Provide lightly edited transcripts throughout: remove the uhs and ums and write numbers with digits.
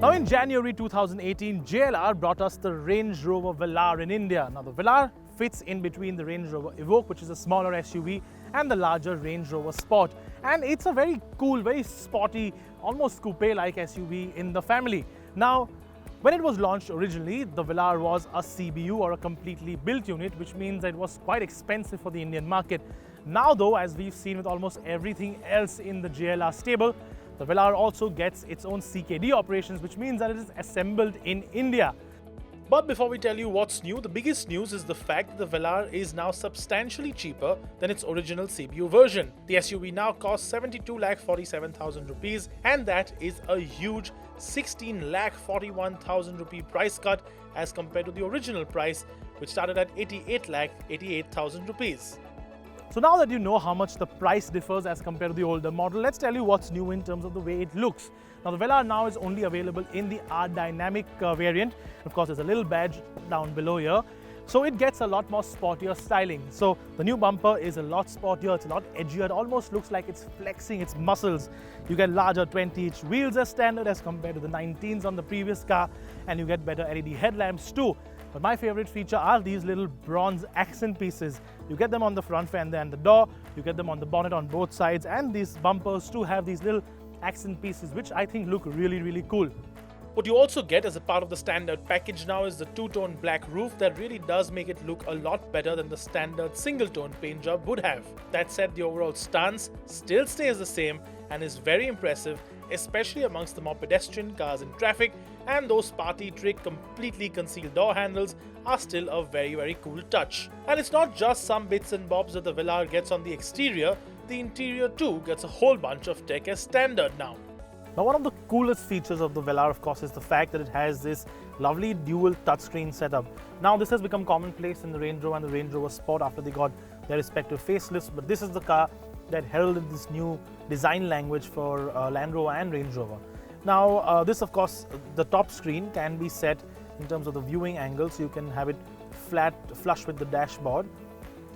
Now in January 2018, JLR brought us the Range Rover Velar in India. Now the Velar fits in between the Range Rover Evoque, which is a smaller SUV, and the larger Range Rover Sport. And it's a very cool, very sporty, almost coupe-like SUV in the family. Now, when it was launched originally, the Velar was a CBU or a completely built unit, which means that it was quite expensive for the Indian market. Now though, as we've seen with almost everything else in the JLR stable, the Velar also gets its own CKD operations, which means that it is assembled in India. But before we tell you what's new, the biggest news is the fact that the Velar is now substantially cheaper than its original CBU version. The SUV now costs 72,47,000 rupees, and that is a huge 16,41,000 rupee price cut as compared to the original price, which started at 88,88,000 rupees. So now that you know how much the price differs as compared to the older model, let's tell you what's new in terms of the way it looks. Now the Velar now is only available in the R-Dynamic variant. Of course, there's a little badge down below here. So it gets a lot more sportier styling. So the new bumper is a lot sportier, it's a lot edgier, it almost looks like it's flexing its muscles. You get larger 20-inch wheels as standard as compared to the 19s on the previous car, and you get better LED headlamps too. But my favorite feature are these little bronze accent pieces. You get them on the front fender and the door, you get them on the bonnet on both sides, and these bumpers too have these little accent pieces, which I think look really, really cool. What you also get as a part of the standard package now is the two-tone black roof that really does make it look a lot better than the standard single-tone paint job would have. That said, the overall stance still stays the same and is very impressive, especially amongst the more pedestrian cars in traffic, and those party trick completely concealed door handles are still a very, very cool touch. And it's not just some bits and bobs that the Velar gets on the exterior, the interior too gets a whole bunch of tech as standard now. Now one of the coolest features of the Velar, of course, is the fact that it has this lovely dual touchscreen setup. Now this has become commonplace in the Range Rover and the Range Rover Sport after they got their respective facelifts, but this is the car that heralded this new design language for Land Rover and Range Rover. Now this, of course, the top screen can be set in terms of the viewing angle, so you can have it flat flush with the dashboard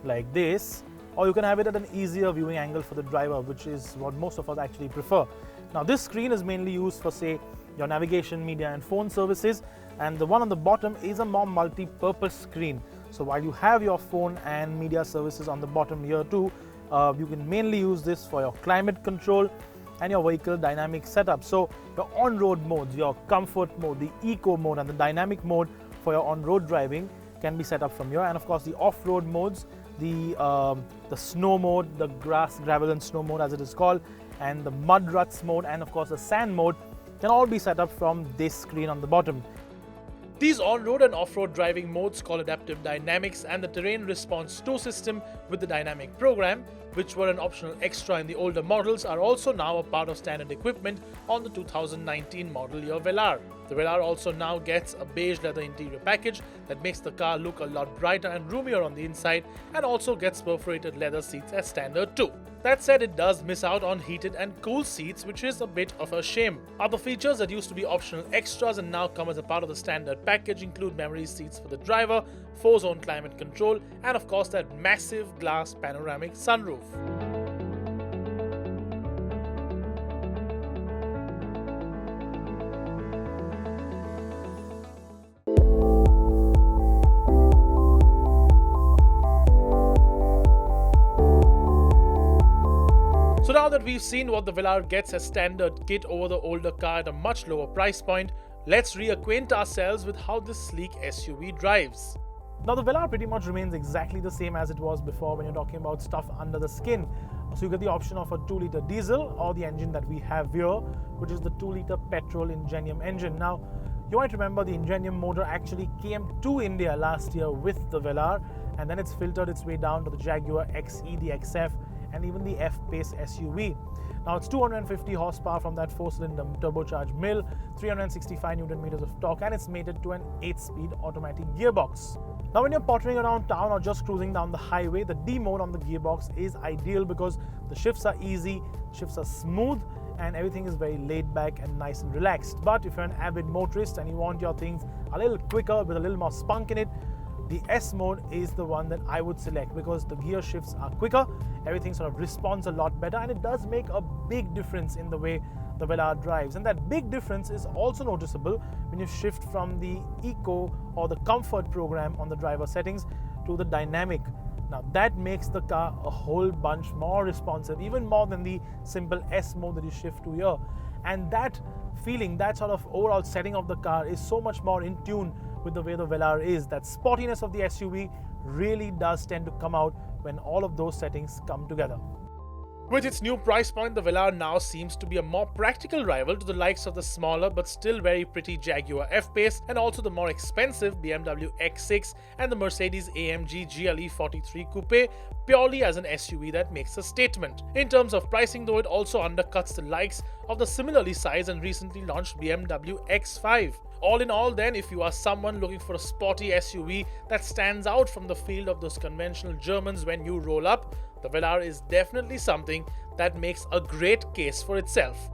like this, or you can have it at an easier viewing angle for the driver, which is what most of us actually prefer. Now this screen is mainly used for, say, your navigation, media and phone services, and the one on the bottom is a more multi-purpose screen. So while you have your phone and media services on the bottom here too, you can mainly use this for your climate control and your vehicle dynamic setup. So your on-road modes, your comfort mode, the eco mode and the dynamic mode for your on-road driving can be set up from here, and of course the off-road modes, the snow mode, the grass, gravel and snow mode as it is called, and the mud ruts mode, and of course the sand mode can all be set up from this screen on the bottom. These on-road and off-road driving modes called Adaptive Dynamics and the Terrain Response Tow System with the Dynamic Program, which were an optional extra in the older models, are also now a part of standard equipment on the 2019 model year Velar. The Velar also now gets a beige leather interior package that makes the car look a lot brighter and roomier on the inside, and also gets perforated leather seats as standard too. That said, it does miss out on heated and cool seats, which is a bit of a shame. Other features that used to be optional extras and now come as a part of the standard package include memory seats for the driver, 4-zone climate control, and of course that massive glass panoramic sunroof. So now that we've seen what the Velar gets as standard kit over the older car at a much lower price point, let's reacquaint ourselves with how this sleek SUV drives. Now the Velar pretty much remains exactly the same as it was before when you're talking about stuff under the skin. So you get the option of a 2-liter diesel or the engine that we have here, which is the 2-liter petrol Ingenium engine. Now you might remember the Ingenium motor actually came to India last year with the Velar, and then it's filtered its way down to the Jaguar XE, the XF, and even the F-Pace SUV. Now it's 250 horsepower from that 4-cylinder turbocharged mill, 365 Newton meters of torque, and it's mated to an 8-speed automatic gearbox. Now when you're pottering around town or just cruising down the highway, the D mode on the gearbox is ideal because the shifts are easy, shifts are smooth, and everything is very laid back and nice and relaxed. But if you're an avid motorist and you want your things a little quicker with a little more spunk in it, the S mode is the one that I would select because the gear shifts are quicker, everything sort of responds a lot better, and it does make a big difference in the way the Velar drives. And that big difference is also noticeable when you shift from the Eco or the Comfort program on the driver settings to the Dynamic. Now that makes the car a whole bunch more responsive, even more than the simple S mode that you shift to here. And that feeling, that sort of overall setting of the car is so much more in tune with the way the Velar is. That sportiness of the SUV really does tend to come out when all of those settings come together. With its new price point, the Velar now seems to be a more practical rival to the likes of the smaller but still very pretty Jaguar F-Pace and also the more expensive BMW X6 and the Mercedes-AMG GLE 43 Coupe, purely as an SUV that makes a statement. In terms of pricing though, it also undercuts the likes of the similarly sized and recently launched BMW X5. All in all then, if you are someone looking for a sporty SUV that stands out from the field of those conventional Germans when you roll up, the Velar is definitely something that makes a great case for itself.